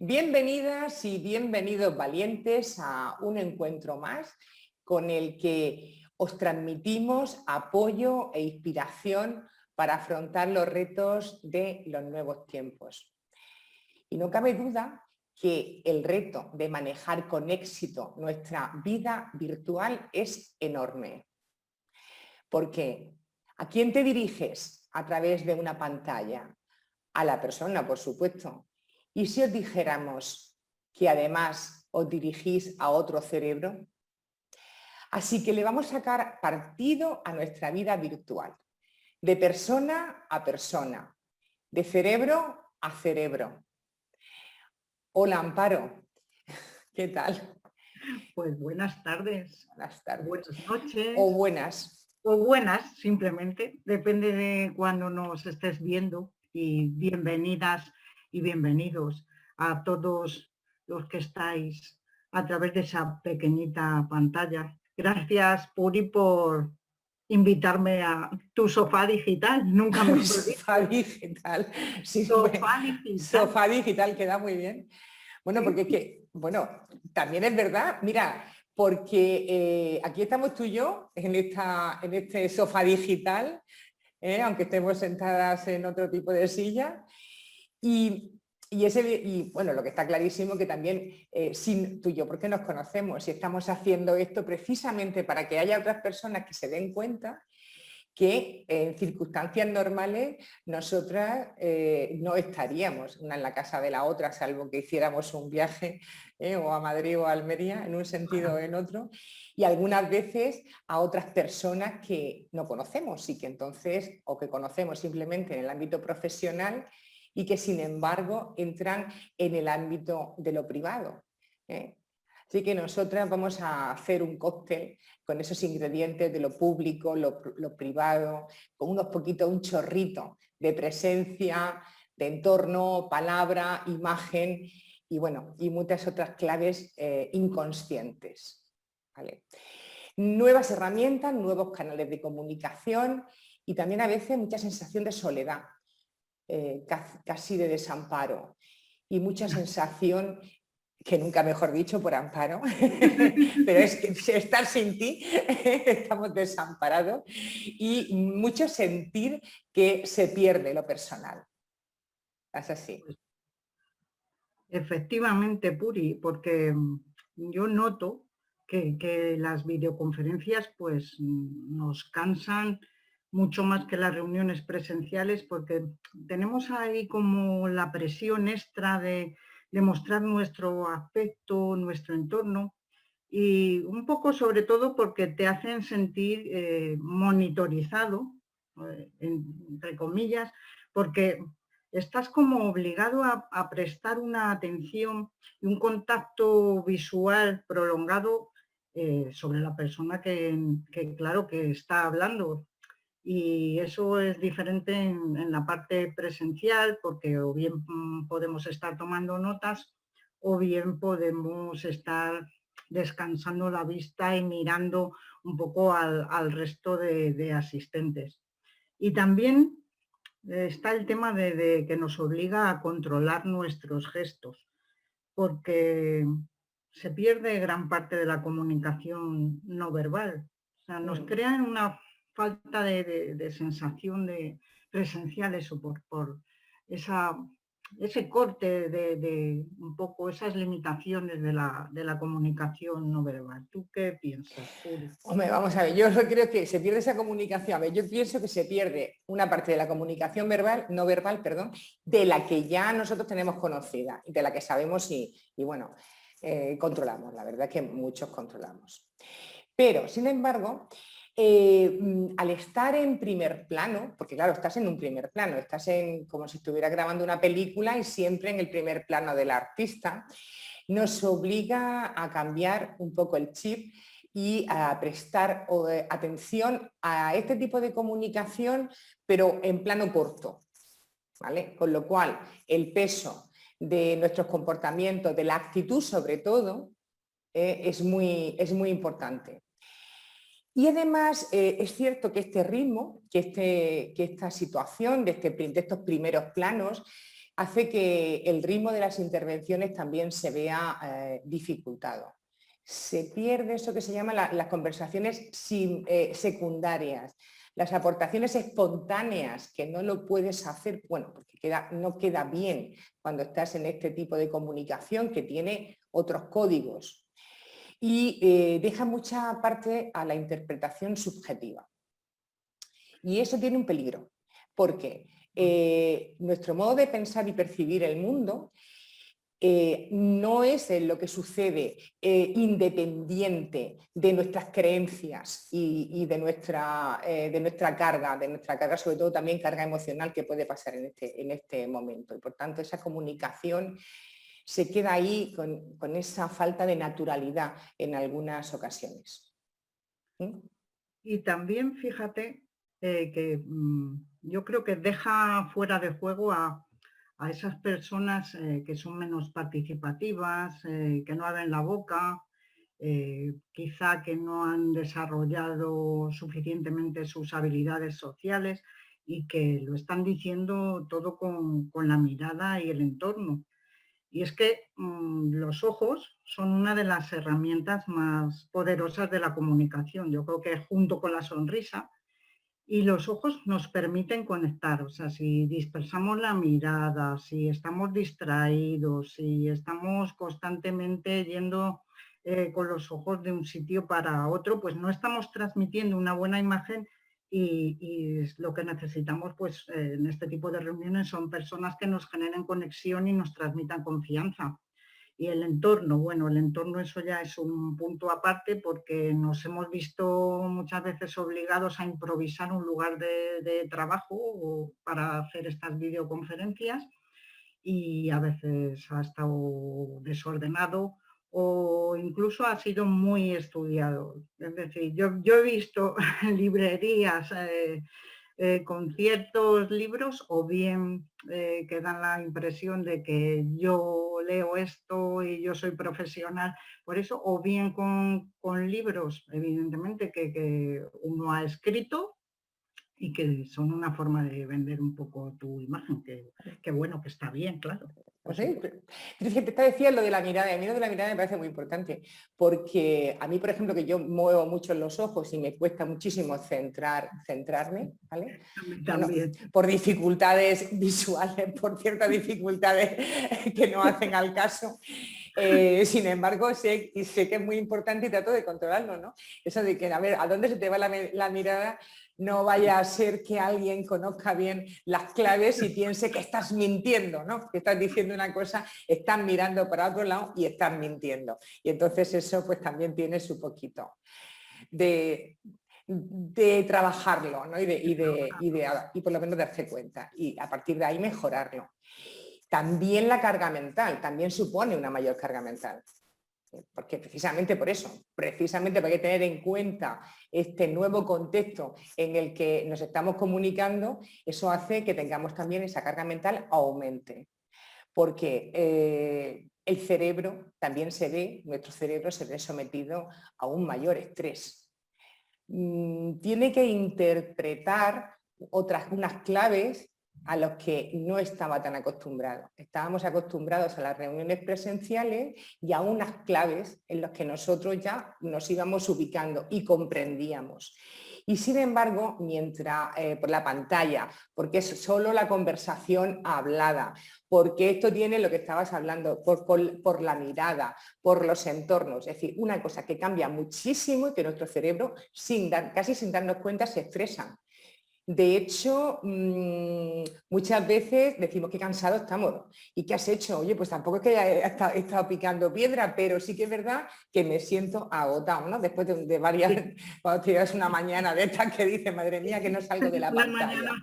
Bienvenidas y bienvenidos valientes a un encuentro más con el que os transmitimos apoyo e inspiración para afrontar los retos de los nuevos tiempos. Y no cabe duda que el reto de manejar con éxito nuestra vida virtual es enorme. Porque ¿a quién te diriges a través de una pantalla? A la persona, por supuesto. ¿Y si os dijéramos que además os dirigís a otro cerebro? Así que le vamos a sacar partido a nuestra vida virtual, de persona a persona, de cerebro a cerebro. Hola, Amparo, ¿qué tal? Pues buenas tardes, Buenas tardes. buenas noches. O buenas. O buenas, simplemente, depende de cuando nos estés viendo. Y bienvenidas y bienvenidos a todos los que estáis a través de esa pequeñita pantalla. Gracias, Puri, por invitarme a tu sofá digital. Nunca me Sofá digital. Sí, sofá digital. Sofá digital queda muy bien. Bueno, porque es que, bueno, también es verdad, mira, porque aquí estamos tú y yo en este sofá digital, aunque estemos sentadas en otro tipo de silla. Y bueno, lo que está clarísimo que también sin tú y yo, porque nos conocemos y estamos haciendo esto precisamente para que haya otras personas que se den cuenta que en circunstancias normales nosotras no estaríamos una en la casa de la otra, salvo que hiciéramos un viaje o a Madrid o a Almería, en un sentido o en otro, y algunas veces a otras personas que no conocemos y que entonces, o que conocemos simplemente en el ámbito profesional y que sin embargo entran en el ámbito de lo privado. Así que nosotras vamos a hacer un cóctel con esos ingredientes de lo público, lo privado, con un chorrito de presencia, de entorno, palabra, imagen y, bueno, y muchas otras claves inconscientes. ¿Vale? Nuevas herramientas, nuevos canales de comunicación y también a veces mucha sensación de soledad, casi de desamparo y mucha sensación, que nunca mejor dicho por Amparo, pero es que estar sin ti estamos desamparados y mucho sentir que se pierde lo personal. Es así. Efectivamente, Puri, porque yo noto que las videoconferencias pues nos cansan mucho más que las reuniones presenciales, porque tenemos ahí como la presión extra de mostrar nuestro aspecto, nuestro entorno, y un poco sobre todo porque te hacen sentir monitorizado, entre comillas, porque estás como obligado a prestar una atención y un contacto visual prolongado sobre la persona claro, que está hablando. Y eso es diferente en la parte presencial, porque o bien podemos estar tomando notas o bien podemos estar descansando la vista y mirando un poco al resto de asistentes. Y también está el tema de que nos obliga a controlar nuestros gestos, porque se pierde gran parte de la comunicación no verbal. O sea, nos crean una falta de sensación de presencial, eso, por ese corte de un poco esas limitaciones de la comunicación no verbal. ¿Tú qué piensas, Puri? Hombre, vamos a ver, yo creo que se pierde esa comunicación. A ver, yo pienso que se pierde una parte de la comunicación verbal, no verbal, perdón, de la que ya nosotros tenemos conocida y de la que sabemos y bueno, controlamos. La verdad es que muchos controlamos. Pero, sin embargo, al estar en primer plano, porque claro, estás en un primer plano, estás como si estuvieras grabando una película y siempre en el primer plano del artista, nos obliga a cambiar un poco el chip y a prestar atención a este tipo de comunicación, pero en plano corto, ¿vale? Con lo cual, el peso de nuestros comportamientos, de la actitud sobre todo, es muy importante. Y además es cierto que este ritmo, que esta situación de estos primeros planos, hace que el ritmo de las intervenciones también se vea dificultado. Se pierde eso que se llama las conversaciones secundarias, las aportaciones espontáneas, que no lo puedes hacer, bueno, porque no queda bien cuando estás en este tipo de comunicación que tiene otros códigos. Y deja mucha parte a la interpretación subjetiva. Y eso tiene un peligro, porque nuestro modo de pensar y percibir el mundo no es lo que sucede independiente de nuestras creencias y de nuestra carga, sobre todo también carga emocional que puede pasar en este momento. Y por tanto esa comunicación se queda ahí con esa falta de naturalidad en algunas ocasiones. ¿Mm? Y también fíjate que yo creo que deja fuera de juego a esas personas que son menos participativas, que no abren la boca, quizá que no han desarrollado suficientemente sus habilidades sociales y que lo están diciendo todo con la mirada y el entorno. Y es que los ojos son una de las herramientas más poderosas de la comunicación. Yo creo que junto con la sonrisa, y los ojos nos permiten conectar. O sea, si dispersamos la mirada, si estamos distraídos, si estamos constantemente yendo con los ojos de un sitio para otro, pues no estamos transmitiendo una buena imagen y lo que necesitamos pues, en este tipo de reuniones son personas que nos generen conexión y nos transmitan confianza. Y el entorno, bueno, el entorno eso ya es un punto aparte porque nos hemos visto muchas veces obligados a improvisar un lugar de trabajo para hacer estas videoconferencias y a veces ha estado desordenado o incluso ha sido muy estudiado. Es decir, yo he visto librerías con ciertos libros o bien que dan la impresión de que yo leo esto y yo soy profesional por eso, o bien con libros, evidentemente, que uno ha escrito y que son una forma de vender un poco tu imagen, que bueno, que está bien, claro. ¿Sí? Pero fíjate, te decía lo de la mirada, y a mí lo de la mirada me parece muy importante, porque a mí, por ejemplo, que yo muevo mucho los ojos y me cuesta muchísimo centrarme, ¿vale? También. Bueno, por dificultades visuales, por ciertas dificultades que no hacen al caso. Sin embargo, sé que es muy importante y trato de controlarlo, ¿no? Eso de que, a ver, ¿a dónde se te va la mirada? No vaya a ser que alguien conozca bien las claves y piense que estás mintiendo, ¿no? Que estás diciendo una cosa, estás mirando para otro lado y estás mintiendo. Y entonces eso pues también tiene su poquito de trabajarlo, ¿no? y por lo menos darse cuenta y a partir de ahí mejorarlo. También la carga mental, también supone una mayor carga mental. Porque precisamente por eso, precisamente porque hay que tener en cuenta este nuevo contexto en el que nos estamos comunicando, eso hace que tengamos también esa carga mental aumente. Porque el cerebro también nuestro cerebro se ve sometido a un mayor estrés. Tiene que interpretar unas claves a los que no estaba tan acostumbrado. Estábamos acostumbrados a las reuniones presenciales y a unas claves en las que nosotros ya nos íbamos ubicando y comprendíamos. Y sin embargo, mientras por la pantalla, porque es solo la conversación hablada, porque esto tiene lo que estabas hablando, por la mirada, por los entornos, es decir, una cosa que cambia muchísimo y que nuestro cerebro, casi sin darnos cuenta, se estresa. De hecho, muchas veces decimos qué cansados estamos. ¿Y qué has hecho? Oye, pues tampoco es que haya estado picando piedra, pero sí que es verdad que me siento agotado, ¿no? Después de varias, cuando te llevas una mañana de estas que dices, madre mía, que no salgo de la pantalla.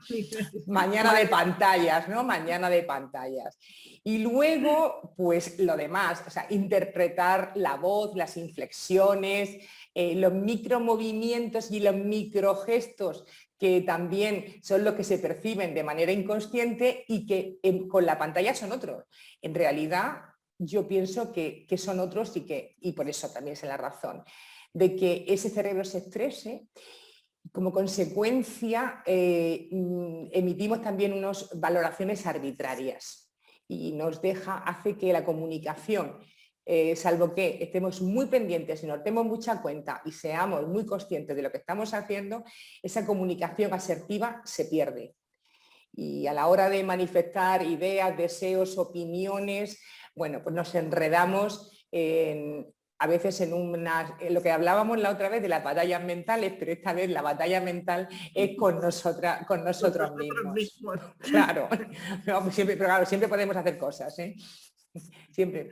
Mañana de pantallas, ¿no? Mañana de pantallas. Y luego, pues lo demás, o sea, interpretar la voz, las inflexiones, los micromovimientos y los microgestos que también son los que se perciben de manera inconsciente y que con la pantalla son otros. En realidad, yo pienso que son otros y por eso también es la razón de que ese cerebro se estrese. Como consecuencia, emitimos también unas valoraciones arbitrarias. y nos hace que la comunicación, salvo que estemos muy pendientes y nos demos mucha cuenta y seamos muy conscientes de lo que estamos haciendo, esa comunicación asertiva se pierde. Y a la hora de manifestar ideas, deseos, opiniones, bueno, pues nos enredamos a veces en lo que hablábamos la otra vez de las batallas mentales, pero esta vez la batalla mental es con nosotros mismos. Claro, no, pero claro, siempre podemos hacer cosas, ¿eh? Siempre.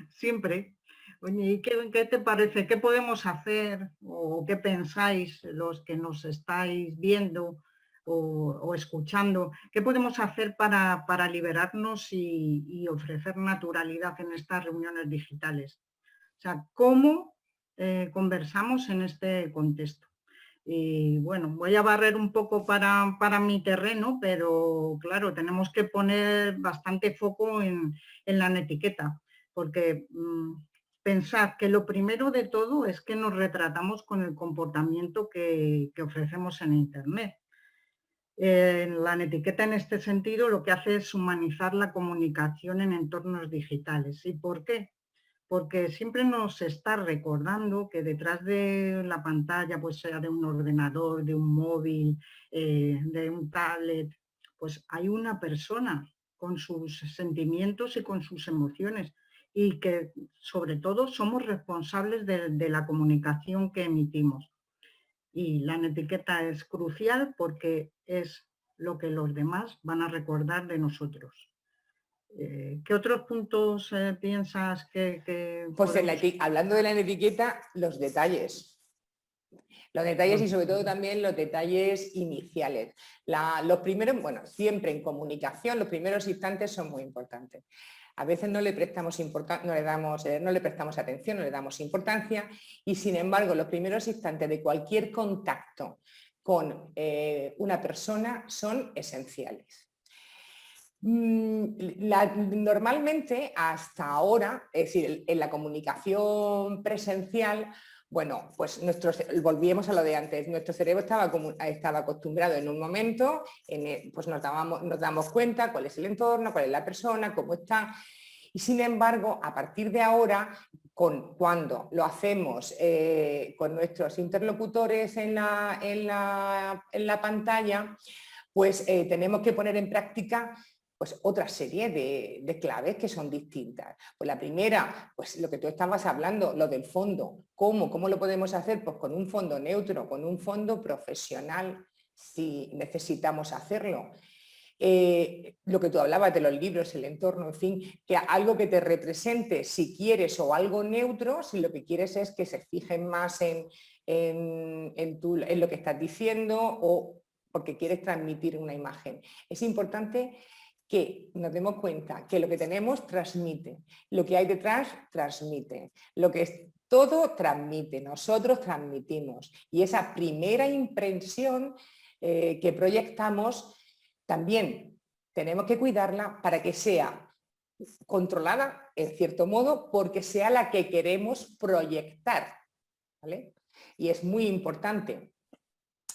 Siempre. Oye, ¿y qué te parece? ¿Qué podemos hacer o qué pensáis los que nos estáis viendo o escuchando? ¿Qué podemos hacer para liberarnos y ofrecer naturalidad en estas reuniones digitales? O sea, ¿cómo conversamos en este contexto? Y bueno, voy a barrer un poco para mi terreno, pero claro, tenemos que poner bastante foco en la etiqueta, porque pensad que lo primero de todo es que nos retratamos con el comportamiento que ofrecemos en Internet. La etiqueta en este sentido lo que hace es humanizar la comunicación en entornos digitales. ¿Y por qué? Porque siempre nos está recordando que detrás de la pantalla, pues sea de un ordenador, de un móvil, de un tablet, pues hay una persona con sus sentimientos y con sus emociones y que sobre todo somos responsables de la comunicación que emitimos. Y la etiqueta es crucial porque es lo que los demás van a recordar de nosotros. ¿Qué otros puntos piensas que Pues podemos... hablando de la etiqueta, los detalles. Los detalles y sobre todo también los detalles iniciales. Los primeros, bueno, siempre en comunicación los primeros instantes son muy importantes. A veces no le prestamos atención, no le damos importancia y sin embargo los primeros instantes de cualquier contacto con una persona son esenciales. Normalmente hasta ahora, es decir, en la comunicación presencial, bueno, pues volvíamos a lo de antes, nuestro cerebro estaba acostumbrado en un momento, pues nos damos cuenta cuál es el entorno, cuál es la persona, cómo está, y sin embargo, a partir de ahora, cuando lo hacemos con nuestros interlocutores en la pantalla, pues tenemos que poner en práctica pues otra serie de claves que son distintas. Pues la primera, pues lo que tú estabas hablando, lo del fondo. ¿Cómo lo podemos hacer? Pues con un fondo neutro, con un fondo profesional, si necesitamos hacerlo. Lo que tú hablabas de los libros, el entorno, en fin, que algo que te represente si quieres o algo neutro, si lo que quieres es que se fijen más en lo que estás diciendo o porque quieres transmitir una imagen. Es importante que nos demos cuenta que lo que tenemos transmite, lo que hay detrás transmite, lo que es todo transmite, nosotros transmitimos y esa primera impresión que proyectamos también tenemos que cuidarla para que sea controlada en cierto modo porque sea la que queremos proyectar, ¿vale? Y es muy importante.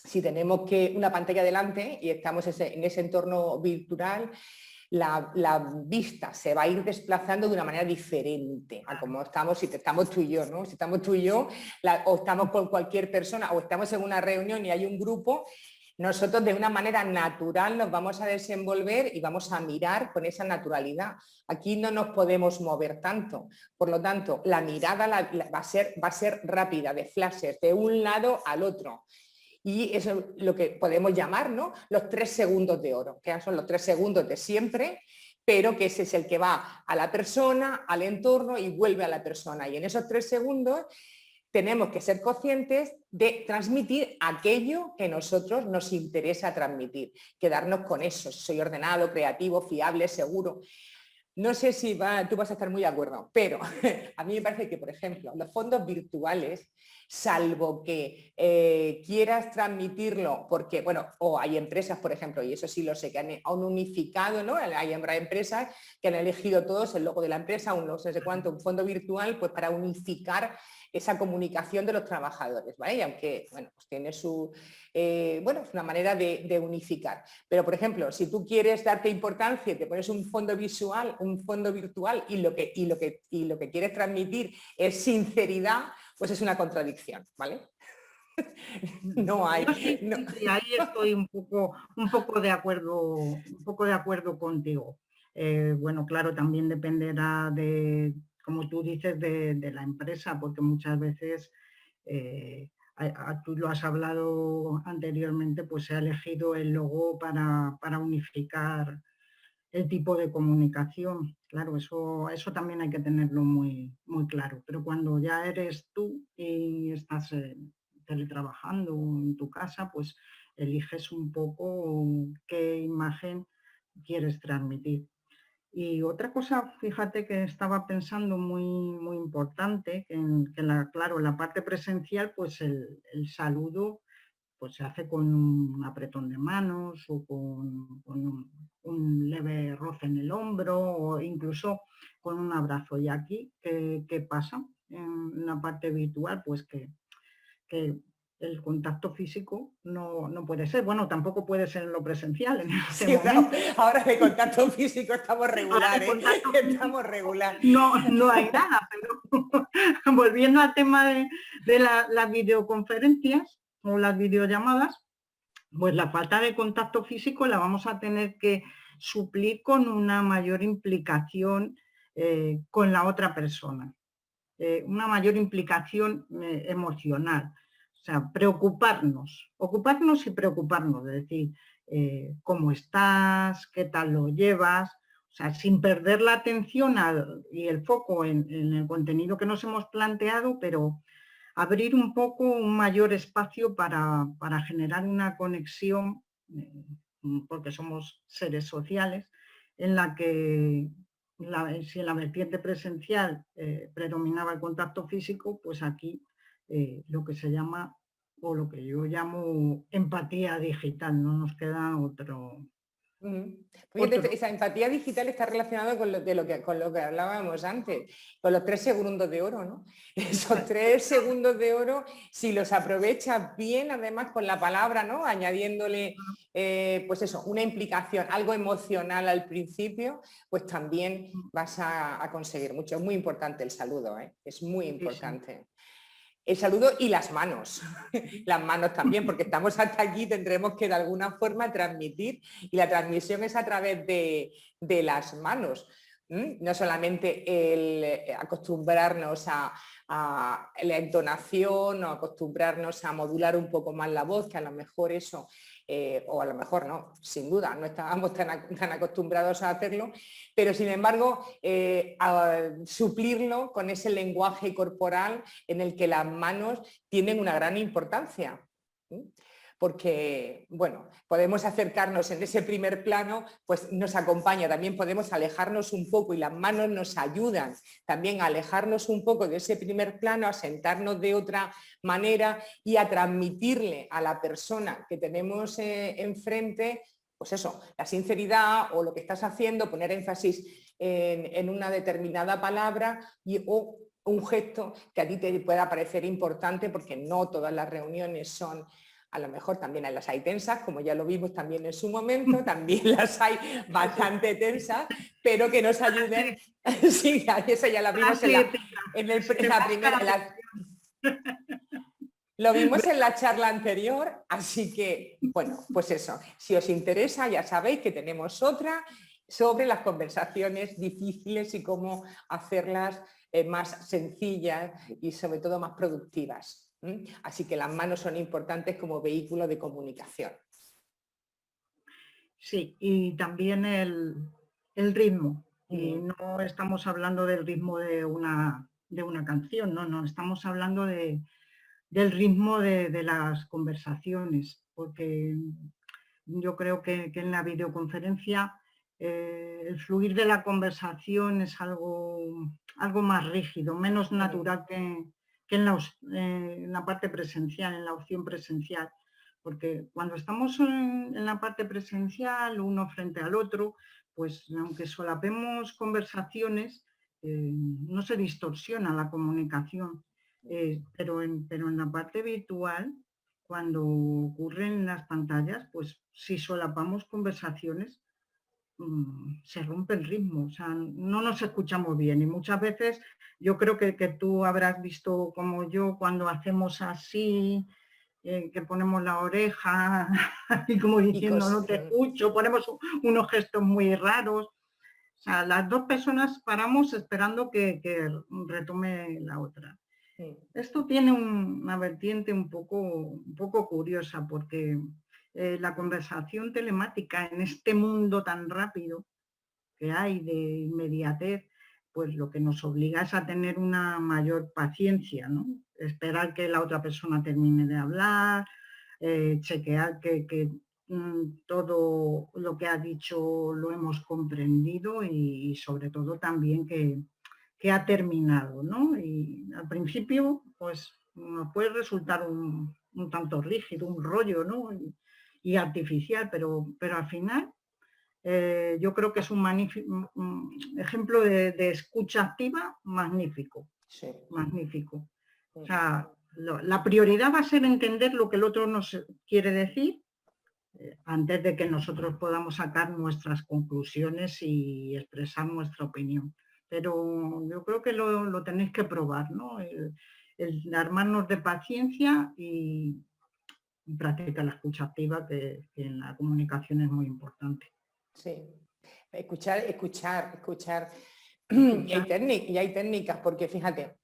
Si tenemos una pantalla delante y estamos en ese entorno virtual, la vista se va a ir desplazando de una manera diferente a como estamos si estamos tú y yo, ¿no? Si estamos tú y yo, o estamos con cualquier persona, o estamos en una reunión y hay un grupo, nosotros de una manera natural nos vamos a desenvolver y vamos a mirar con esa naturalidad. Aquí no nos podemos mover tanto, por lo tanto, la mirada va a ser rápida, de flashes, de un lado al otro. Y eso es lo que podemos llamar, ¿no?, los 3 segundos de oro, que son los 3 segundos de siempre, pero que ese es el que va a la persona, al entorno y vuelve a la persona. Y en esos 3 segundos tenemos que ser conscientes de transmitir aquello que a nosotros nos interesa transmitir, quedarnos con eso. Soy ordenado, creativo, fiable, seguro. No sé si tú vas a estar muy de acuerdo, pero a mí me parece que, por ejemplo, los fondos virtuales salvo que quieras transmitirlo, porque, bueno, o hay empresas, por ejemplo, y eso sí lo sé, que han unificado, ¿no? Hay empresas que han elegido todos el logo de la empresa, un no sé cuánto, un fondo virtual, pues para unificar esa comunicación de los trabajadores, ¿vale? Y aunque, bueno, pues tiene su, bueno, es una manera de unificar. Pero, por ejemplo, si tú quieres darte importancia y te pones un fondo visual, un fondo virtual y lo que quieres transmitir es sinceridad, pues es una contradicción, ¿vale? No hay. Yo sí, No. sí, sí, ahí estoy un poco de acuerdo contigo. Bueno, claro, también dependerá de, como tú dices, de la empresa, porque muchas veces, tú lo has hablado anteriormente, pues se ha elegido el logo para unificar el tipo de comunicación. Claro, eso también hay que tenerlo muy, muy claro. Pero cuando ya eres tú y estás teletrabajando en tu casa, pues eliges un poco qué imagen quieres transmitir. Y otra cosa, fíjate que estaba pensando muy, muy importante, claro, la parte presencial, pues el saludo pues se hace con un apretón de manos o con un leve roce en el hombro o incluso con un abrazo. Y aquí, ¿qué pasa? En la parte virtual, pues que el contacto físico no puede ser. Bueno, tampoco puede ser en lo presencial en este Sí, no, momento. ahora de contacto físico estamos Ahora regular, de ¿eh? contacto Estamos físico regular. no hay nada, pero volviendo al tema de las videoconferencias o las videollamadas, pues la falta de contacto físico la vamos a tener que suplir con una mayor implicación con la otra persona, una mayor implicación emocional. O sea, ocuparnos y preocuparnos, de decir, cómo estás, qué tal lo llevas, o sea, sin perder la atención y el foco en el contenido que nos hemos planteado, pero abrir un poco un mayor espacio para generar una conexión, porque somos seres sociales, en la que si en la vertiente presencial predominaba el contacto físico, pues aquí lo que se llama, o lo que yo llamo empatía digital, no nos queda Fíjate, otro. esa empatía digital está relacionada con lo que hablábamos antes, con los 3 segundos de oro, ¿no? Esos 3 segundos de oro, si los aprovechas bien, además con la palabra, ¿no? Añadiéndole, pues eso, una implicación, algo emocional al principio, pues también vas a conseguir mucho. Es muy importante el saludo, ¿eh? Es muy Sí, sí. importante. El saludo y las manos, las manos también, porque estamos hasta aquí, tendremos que de alguna forma transmitir y la transmisión es a través de las manos. No solamente el acostumbrarnos a la entonación o acostumbrarnos a modular un poco más la voz, que a lo mejor eso, o a lo mejor no, sin duda, no estábamos tan acostumbrados a hacerlo, pero sin embargo, a suplirlo con ese lenguaje corporal en el que las manos tienen una gran importancia. Porque, bueno, podemos acercarnos en ese primer plano, pues nos acompaña, también podemos alejarnos un poco y las manos nos ayudan también a alejarnos un poco de ese primer plano, a sentarnos de otra manera y a transmitirle a la persona que tenemos enfrente, pues eso, la sinceridad o lo que estás haciendo, poner énfasis en una determinada palabra o un gesto que a ti te pueda parecer importante, porque no todas las reuniones son, a lo mejor también las hay tensas, como ya lo vimos también en su momento, también las hay bastante tensas, pero que nos ayuden, sí, eso ya la vimos Frase épica. en Se la busca primera, lo vimos en la charla anterior, así que, bueno, pues eso, si os interesa ya sabéis que tenemos otra sobre las conversaciones difíciles y cómo hacerlas más sencillas y sobre todo más productivas. Así que las manos son importantes como vehículo de comunicación. Sí, y también el ritmo. Y no estamos hablando del ritmo de una canción, no, estamos hablando del ritmo de las conversaciones, porque yo creo que en la videoconferencia el fluir de la conversación es algo más rígido, menos natural que en la parte presencial, en la opción presencial. Porque cuando estamos en la parte presencial, uno frente al otro, pues aunque solapemos conversaciones, no se distorsiona la comunicación. Pero en la parte virtual, cuando ocurren las pantallas, pues si solapamos conversaciones, se rompe el ritmo, o sea, no nos escuchamos bien y muchas veces yo creo que tú habrás visto como yo cuando hacemos así, que ponemos la oreja y como diciendo no te escucho, ponemos unos gestos muy raros. O sea, las dos personas paramos esperando que retome la otra. Sí. Esto tiene una vertiente un poco curiosa porque la conversación telemática en este mundo tan rápido que hay de inmediatez, pues lo que nos obliga es a tener una mayor paciencia, ¿no? Esperar que la otra persona termine de hablar, chequear que todo lo que ha dicho lo hemos comprendido y sobre todo también que ha terminado, ¿no? Y al principio, pues nos puede resultar un tanto rígido, un rollo, ¿no? Y artificial, pero al final yo creo que es un ejemplo de escucha activa magnífico, sí. Magnífico. O sea, la prioridad va a ser entender lo que el otro nos quiere decir antes de que nosotros podamos sacar nuestras conclusiones y expresar nuestra opinión. Pero yo creo que lo tenéis que probar, ¿no? El armarnos de paciencia y practicar la escucha activa, que en la comunicación es muy importante. Sí, escuchar. Y hay técnicas, porque fíjate,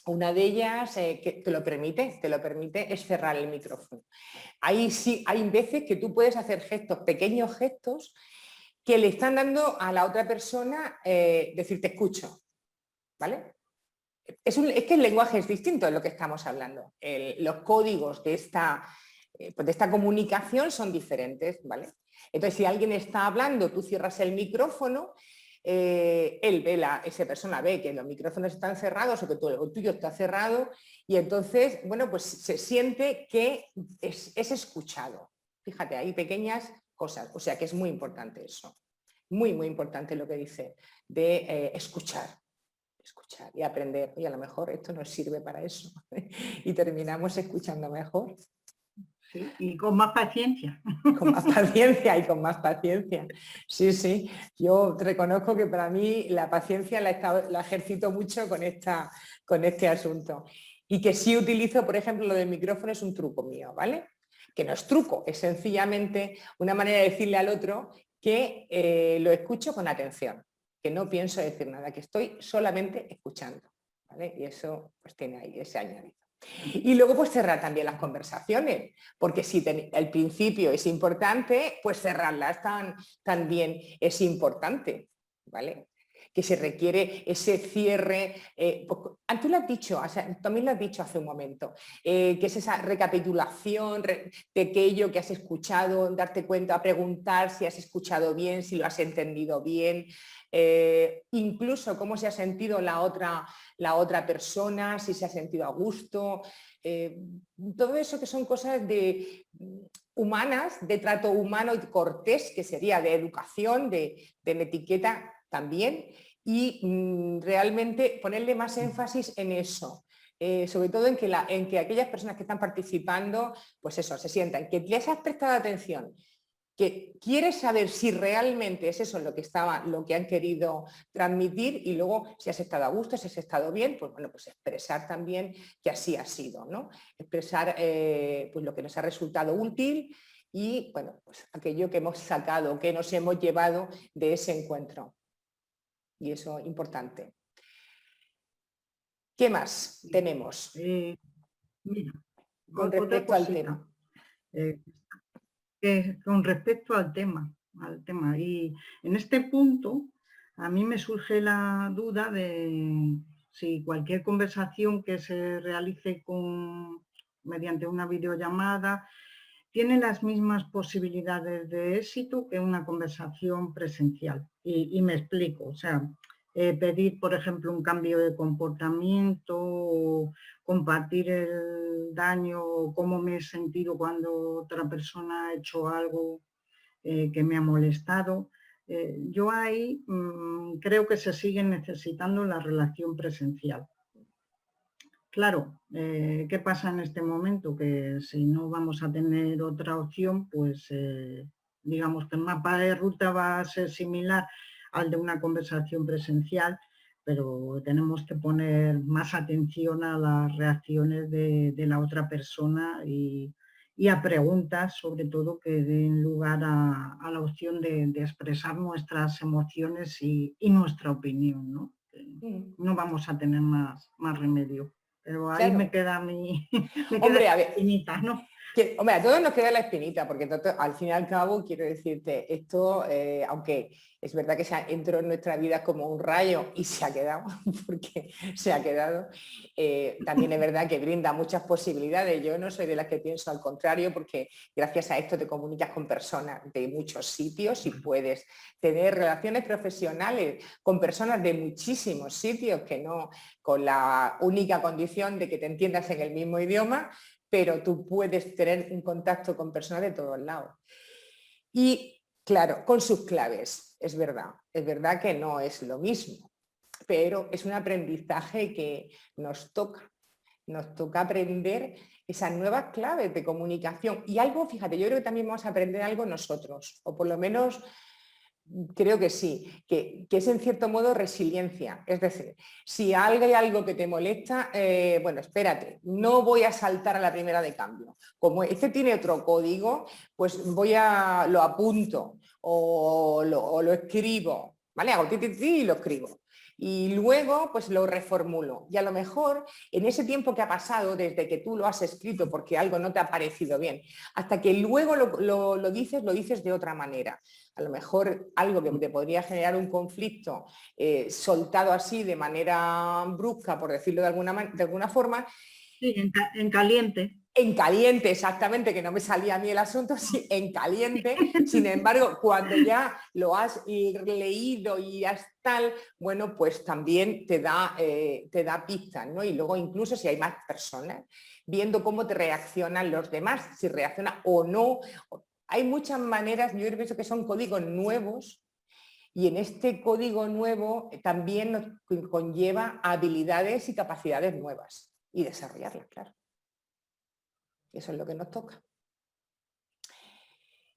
una de ellas que te lo permite es cerrar el micrófono. Ahí sí, hay veces que tú puedes hacer gestos, pequeños gestos, que le están dando a la otra persona decir te escucho, ¿vale? Es que el lenguaje es distinto de lo que estamos hablando. Los códigos de esta comunicación son diferentes, ¿vale? Entonces, si alguien está hablando, tú cierras el micrófono, esa persona ve que los micrófonos están cerrados o que el tuyo está cerrado y entonces, bueno, pues se siente que es escuchado. Fíjate, hay pequeñas cosas, o sea que es muy importante eso. Muy, muy importante lo que dice de escuchar y aprender. Y a lo mejor esto nos sirve para eso y terminamos escuchando mejor. Sí, y con más paciencia. Con más paciencia y con más paciencia. Sí, sí. Yo reconozco que para mí la paciencia la ejercito mucho con este asunto. Y que sí utilizo, por ejemplo, lo del micrófono es un truco mío, ¿vale? Que no es truco, es sencillamente una manera de decirle al otro que lo escucho con atención, que no pienso decir nada, que estoy solamente escuchando, ¿vale? Y eso pues tiene ahí ese añadido. Y luego pues cerrar también las conversaciones, porque si el principio es importante, pues cerrarlas también es importante, ¿vale? Que se requiere ese cierre, tú lo has dicho, también lo has dicho hace un momento, que es esa recapitulación de aquello que has escuchado, darte cuenta, preguntar si has escuchado bien, si lo has entendido bien, incluso cómo se ha sentido la otra persona, si se ha sentido a gusto, todo eso que son cosas humanas, de trato humano y cortés, que sería de educación, de etiqueta también, y realmente ponerle más énfasis en eso. Sobre todo en que aquellas personas que están participando, pues eso, se sientan, que les has prestado atención, que quieres saber si realmente es eso lo que han querido transmitir y luego si has estado a gusto, si has estado bien, pues bueno, pues expresar también que así ha sido, ¿no? Expresar pues lo que nos ha resultado útil y bueno, pues aquello que hemos sacado, que nos hemos llevado de ese encuentro. Y eso es importante. ¿Qué más tenemos? Mira, con respecto al tema. Con respecto al tema. Y en este punto a mí me surge la duda de si cualquier conversación que se realice mediante una videollamada tiene las mismas posibilidades de éxito que una conversación presencial. Y me explico, o sea, pedir, por ejemplo, un cambio de comportamiento, o compartir el daño o cómo me he sentido cuando otra persona ha hecho algo que me ha molestado. Yo ahí creo que se sigue necesitando la relación presencial. Claro, ¿qué pasa en este momento? Que si no vamos a tener otra opción, pues digamos que el mapa de ruta va a ser similar al de una conversación presencial, pero tenemos que poner más atención a las reacciones de la otra persona y a preguntas, sobre todo, que den lugar a la opción de expresar nuestras emociones y nuestra opinión, ¿no? No vamos a tener más remedio. Pero ahí me Claro. queda mi, me queda Hombre, a la ver, espinita, ¿no? hombre, a todos nos queda la espinita, porque al fin y al cabo, quiero decirte, esto, aunque es verdad que entró en nuestra vida como un rayo y se ha quedado, porque se ha quedado, también es verdad que brinda muchas posibilidades. Yo no soy de las que pienso al contrario, porque gracias a esto te comunicas con personas de muchos sitios y puedes tener relaciones profesionales con personas de muchísimos sitios, que no con la única condición de que te entiendas en el mismo idioma, pero tú puedes tener un contacto con personas de todos lados. Y claro, con sus claves, es verdad que no es lo mismo, pero es un aprendizaje que nos toca aprender esas nuevas claves de comunicación. Y algo, fíjate, yo creo que también vamos a aprender algo nosotros, o por lo menos creo que sí, que es en cierto modo resiliencia. Es decir, si hay algo que te molesta, bueno, espérate, no voy a saltar a la primera de cambio. Como este tiene otro código, pues lo apunto o lo escribo, ¿vale? Hago ti y lo escribo. Y luego pues lo reformulo. Y a lo mejor en ese tiempo que ha pasado desde que tú lo has escrito porque algo no te ha parecido bien, hasta que luego lo dices de otra manera. A lo mejor algo que te podría generar un conflicto soltado así de manera brusca, por decirlo de alguna forma. Sí, en caliente. En caliente, exactamente, que no me salía a mí el asunto, sí, en caliente. Sin embargo, cuando ya lo has leído y ya es tal, bueno, pues también te da pistas, ¿no? Y luego incluso si hay más personas, viendo cómo te reaccionan los demás, si reacciona o no. Hay muchas maneras, yo pienso que son códigos nuevos, y en este código nuevo también nos conlleva habilidades y capacidades nuevas y desarrollarlas, claro. Eso es lo que nos toca.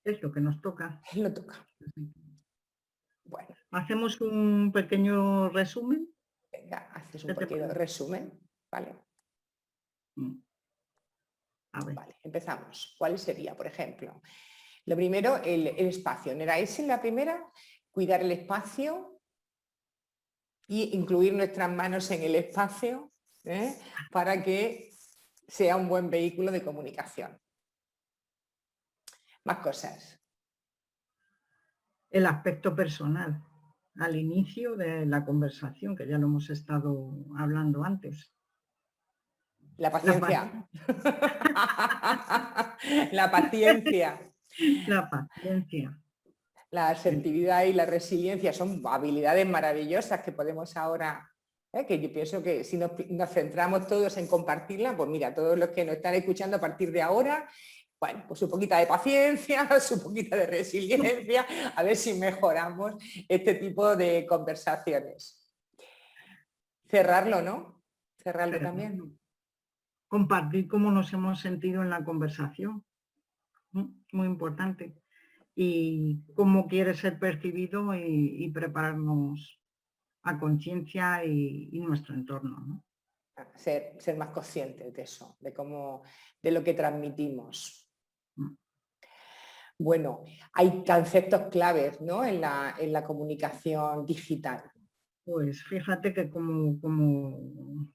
Es lo que nos toca. Lo toca. Bueno. Hacemos un pequeño resumen. Venga, haces un pequeño resumen. Vale. A ver. Vale, empezamos. ¿Cuál sería, por ejemplo? Lo primero, el espacio. ¿No era esa la primera? Cuidar el espacio y incluir nuestras manos en el espacio para que sea un buen vehículo de comunicación. Más cosas. El aspecto personal, al inicio de la conversación, que ya lo hemos estado hablando antes. La paciencia. La paciencia. La paciencia. La asertividad y la resiliencia son habilidades maravillosas que podemos ahora, que yo pienso que si nos centramos todos en compartirla, pues mira, todos los que nos están escuchando a partir de ahora, bueno, pues su poquita de paciencia, su poquita de resiliencia, a ver si mejoramos este tipo de conversaciones. Cerrarlo, ¿no? Cerrarlo también. Compartir cómo nos hemos sentido en la conversación. Muy importante. Y cómo quiere ser percibido y prepararnos a conciencia y nuestro entorno, ¿no? Ser más conscientes de eso, de lo que transmitimos. Bueno, hay conceptos claves, ¿no? en la comunicación digital. Pues fíjate que como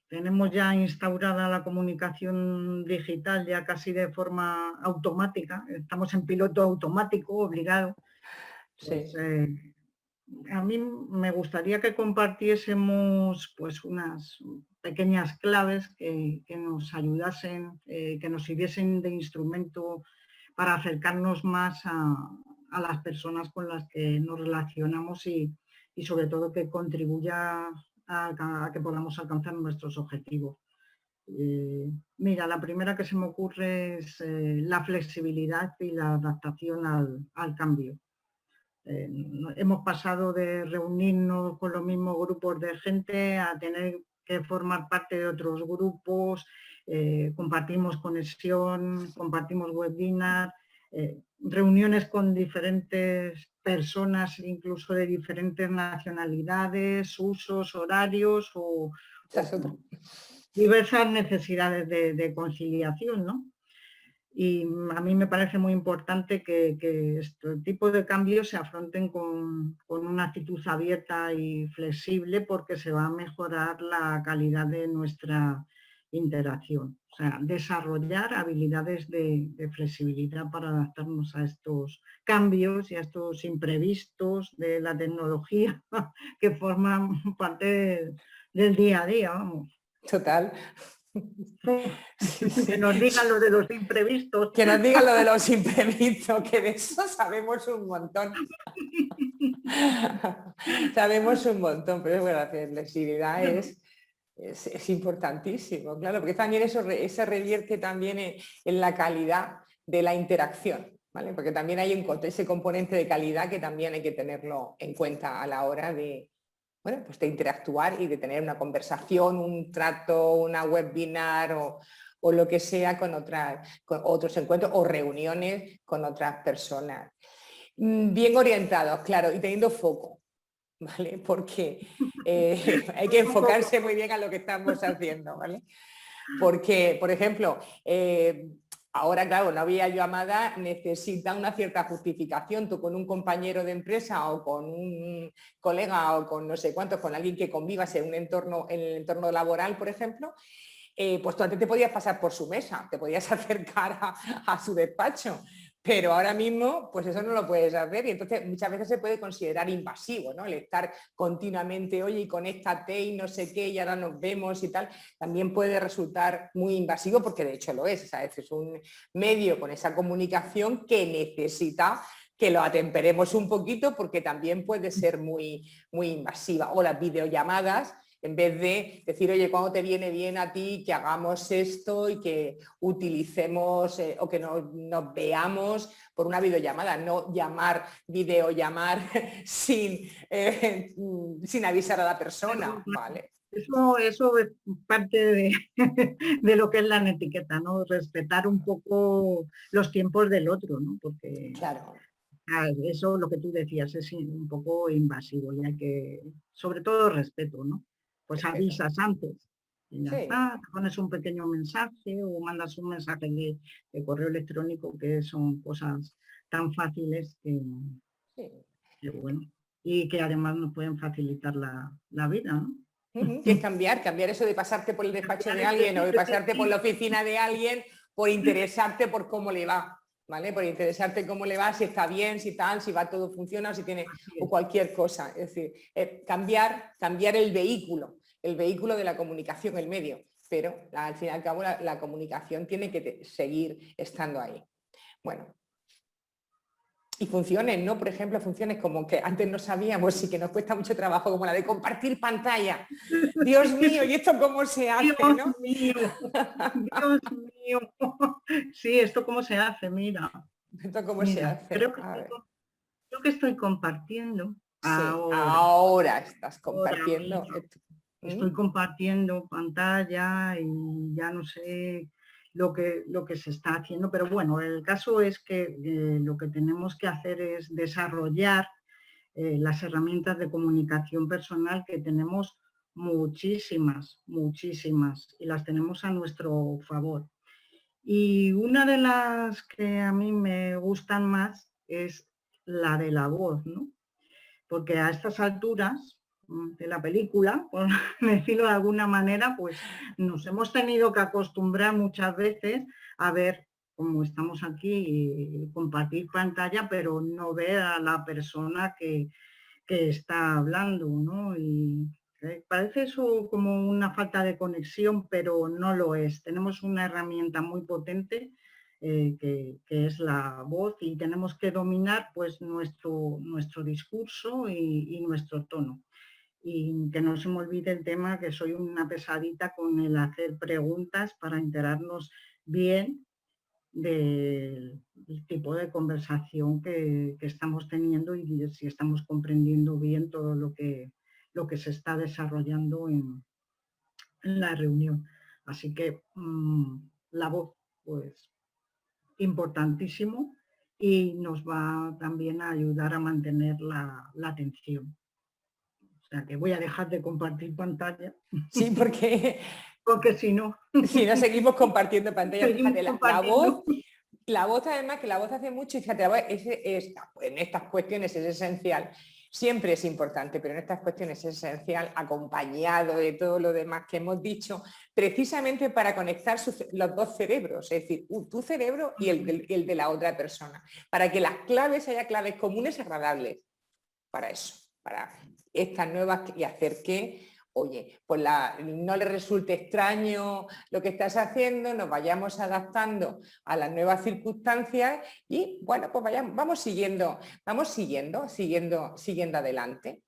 tenemos ya instaurada la comunicación digital ya casi de forma automática, estamos en piloto automático, obligado, pues, Sí. a mí me gustaría que compartiésemos pues unas pequeñas claves que nos ayudasen, que nos sirviesen de instrumento para acercarnos más a las personas con las que nos relacionamos y y sobre todo que contribuya a que podamos alcanzar nuestros objetivos. Mira, la primera que se me ocurre es la flexibilidad y la adaptación al cambio. Hemos pasado de reunirnos con los mismos grupos de gente a tener que formar parte de otros grupos, compartimos conexión, compartimos webinar, reuniones con diferentes personas, incluso de diferentes nacionalidades, usos, horarios o diversas necesidades de conciliación, ¿no? Y a mí me parece muy importante que este tipo de cambios se afronten con una actitud abierta y flexible, porque se va a mejorar la calidad de nuestra interacción. O sea, desarrollar habilidades de flexibilidad para adaptarnos a estos cambios y a estos imprevistos de la tecnología que forman parte del día a día, vamos. Total. Que nos digan lo de los imprevistos. Que nos digan lo de los imprevistos, que de eso sabemos un montón. Sabemos un montón, pero es bueno, la flexibilidad es importantísimo, claro, porque también eso se revierte también en la calidad de la interacción, ¿vale? Porque también hay ese componente de calidad que también hay que tenerlo en cuenta a la hora de, bueno, pues de interactuar y de tener una conversación, un trato, una webinar o lo que sea con otros encuentros o reuniones con otras personas. Bien orientados, claro, y teniendo foco, ¿vale? Porque hay que enfocarse muy bien a lo que estamos haciendo, ¿vale? Porque, por ejemplo, ahora, claro, una videollamada necesita una cierta justificación. Tú con un compañero de empresa o con un colega o con no sé cuántos, con alguien que convivas en el entorno laboral, por ejemplo, pues tú antes te podías pasar por su mesa, te podías acercar a su despacho, pero ahora mismo pues eso no lo puedes hacer y entonces muchas veces se puede considerar invasivo, ¿no? El estar continuamente, oye, y conéctate y no sé qué, y ahora nos vemos y tal, también puede resultar muy invasivo, porque de hecho lo es, ¿sabes? Es un medio con esa comunicación que necesita que lo atemperemos un poquito, porque también puede ser muy, muy invasiva. O las videollamadas, en vez de decir, oye, ¿cuándo te viene bien a ti que hagamos esto y que utilicemos o que nos veamos por una videollamada? No videollamar sin avisar a la persona, ¿vale? Eso es parte de lo que es la etiqueta, ¿no? Respetar un poco los tiempos del otro, ¿no? Porque claro, eso, lo que tú decías, es un poco invasivo y hay que, sobre todo, respeto, ¿no? Pues respeto. avisas antes y ya Sí. está, te pones un pequeño mensaje o mandas un mensaje de correo electrónico, que son cosas tan fáciles que bueno, y que además nos pueden facilitar la vida, ¿no? Que es cambiar eso de pasarte por el despacho de alguien o de pasarte por la oficina de alguien por interesarte por cómo le va, ¿vale? Por interesarte cómo le va, si está bien, si tal, si va todo funciona o si tiene o cualquier cosa. Es decir, cambiar el vehículo de la comunicación, el medio, pero al fin y al cabo la comunicación tiene que seguir estando ahí. Bueno. Y funciones, ¿no? Por ejemplo, funciones como que antes no sabíamos y que nos cuesta mucho trabajo, como la de compartir pantalla. Dios mío, ¿y esto cómo se hace? Dios ¿no? mío, Dios mío. Sí, ¿esto cómo se hace? Mira. ¿Esto cómo se Mira, hace? creo que estoy compartiendo Sí, ahora. ahora estás compartiendo. Estoy compartiendo pantalla y ya no sé lo que se está haciendo, pero bueno, el caso es que lo que tenemos que hacer es desarrollar las herramientas de comunicación personal, que tenemos muchísimas, y las tenemos a nuestro favor. Y una de las que a mí me gustan más es la de la voz, ¿no? Porque a estas alturas de la película, por decirlo de alguna manera, pues nos hemos tenido que acostumbrar muchas veces a ver, como estamos aquí, y compartir pantalla, pero no ver a la persona que está hablando, ¿no? Y parece eso como una falta de conexión, pero no lo es. Tenemos una herramienta muy potente que es la voz, y tenemos que dominar pues nuestro discurso y nuestro tono. Y que no se me olvide el tema, que soy una pesadita con el hacer preguntas para enterarnos bien del tipo de conversación que estamos teniendo y de si estamos comprendiendo bien todo lo que se está desarrollando en la reunión. Así que la voz, pues, importantísimo, y nos va también a ayudar a mantener la atención. O sea que voy a dejar de compartir pantalla, Sí, porque porque si no, si no seguimos compartiendo pantalla, seguimos fíjate, compartiendo. la voz además, que la voz hace mucho, y fíjate, en estas cuestiones es esencial, siempre es importante, pero en estas cuestiones es esencial, acompañado de todo lo demás que hemos dicho, precisamente para conectar los dos cerebros, es decir, tu cerebro y el de la otra persona, para que las claves, haya claves comunes agradables, para eso, para estas nuevas, y hacer que, oye, pues no le resulte extraño lo que estás haciendo, nos vayamos adaptando a las nuevas circunstancias y, bueno, pues vamos siguiendo adelante.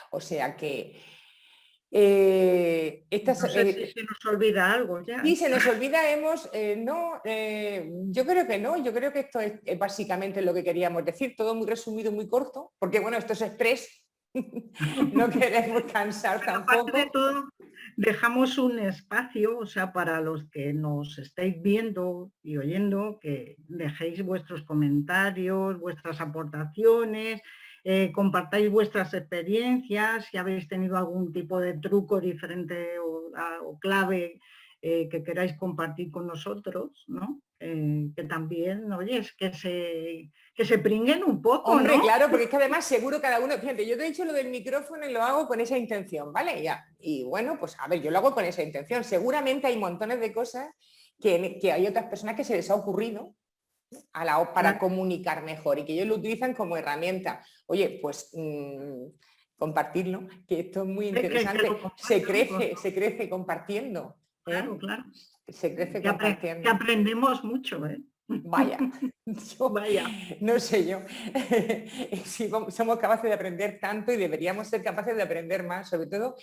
O sea que No sé si se nos olvida algo ya. sí, se nos olvida, yo creo que no, yo creo que esto es básicamente lo que queríamos decir, todo muy resumido, muy corto, porque bueno, esto es express, no queremos cansar tampoco. Aparte de todo, dejamos un espacio, o sea, para los que nos estáis viendo y oyendo, que dejéis vuestros comentarios, vuestras aportaciones, compartáis vuestras experiencias, si habéis tenido algún tipo de truco diferente o clave que queráis compartir con nosotros, ¿no? Que también, oye, es que se pringuen un poco, Hombre, ¿no? claro, porque es que además seguro cada uno, fíjate, yo te he dicho lo del micrófono y lo hago con esa intención, ¿vale? Ya. Y bueno, pues a ver, yo lo hago con esa intención. Seguramente hay montones de cosas que hay otras personas que se les ha ocurrido para comunicar mejor y que ellos lo utilizan como herramienta. Oye, pues compartirlo, que esto es muy interesante. Se crece compartiendo. Claro, claro. Se crece que compartiendo. Que aprendemos mucho, ¿eh? Vaya, Vaya. No sé yo, si somos capaces de aprender tanto y deberíamos ser capaces de aprender más, sobre todo,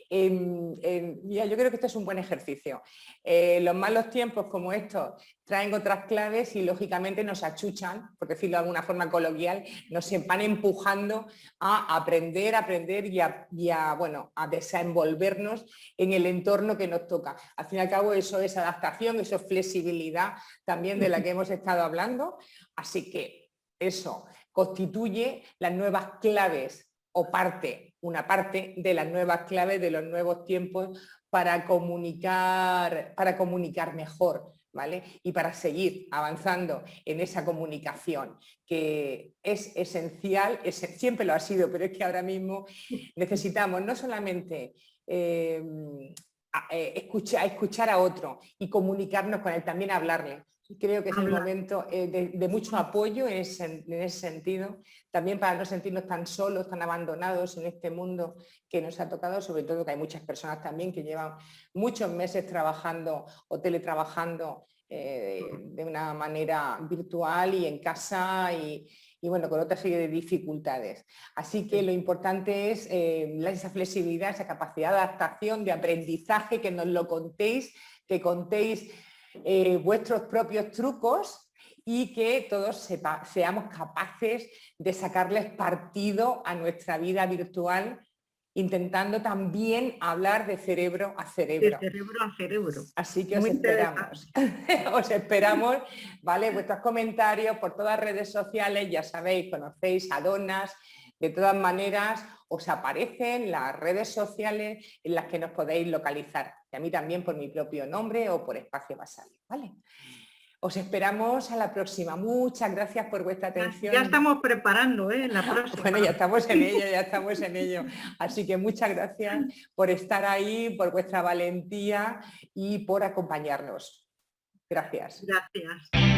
mira, yo creo que esto es un buen ejercicio. Los malos tiempos como estos traen otras claves y lógicamente nos achuchan, por decirlo de alguna forma coloquial, nos van empujando a aprender a desenvolvernos en el entorno que nos toca. Al fin y al cabo eso es adaptación, eso es flexibilidad también de la que hemos estado hablando, así que eso constituye las nuevas claves o una parte de las nuevas claves de los nuevos tiempos para comunicar mejor, ¿vale? Y para seguir avanzando en esa comunicación que es esencial, siempre lo ha sido, pero es que ahora mismo necesitamos no solamente escuchar a otro y comunicarnos con él, también hablarle. Creo que es el momento de mucho apoyo en ese sentido, también para no sentirnos tan solos, tan abandonados en este mundo que nos ha tocado, sobre todo que hay muchas personas también que llevan muchos meses trabajando o teletrabajando de una manera virtual y en casa y bueno, con otra serie de dificultades. Así que lo importante es esa flexibilidad, esa capacidad de adaptación, de aprendizaje, que nos lo contéis, que contéis vuestros propios trucos y que todos seamos capaces de sacarles partido a nuestra vida virtual, intentando también hablar de cerebro a cerebro. De cerebro a cerebro. Así que os esperamos. Os esperamos, ¿vale? Vuestros comentarios por todas las redes sociales, ya sabéis, conocéis a Donas. De todas maneras, os aparecen las redes sociales en las que nos podéis localizar. Y a mí también por mi propio nombre o por Espacio Basalia, ¿vale? Os esperamos a la próxima. Muchas gracias por vuestra atención. Ya estamos preparando, la próxima. Bueno, ya estamos en ello. Así que muchas gracias por estar ahí, por vuestra valentía y por acompañarnos. Gracias. Gracias.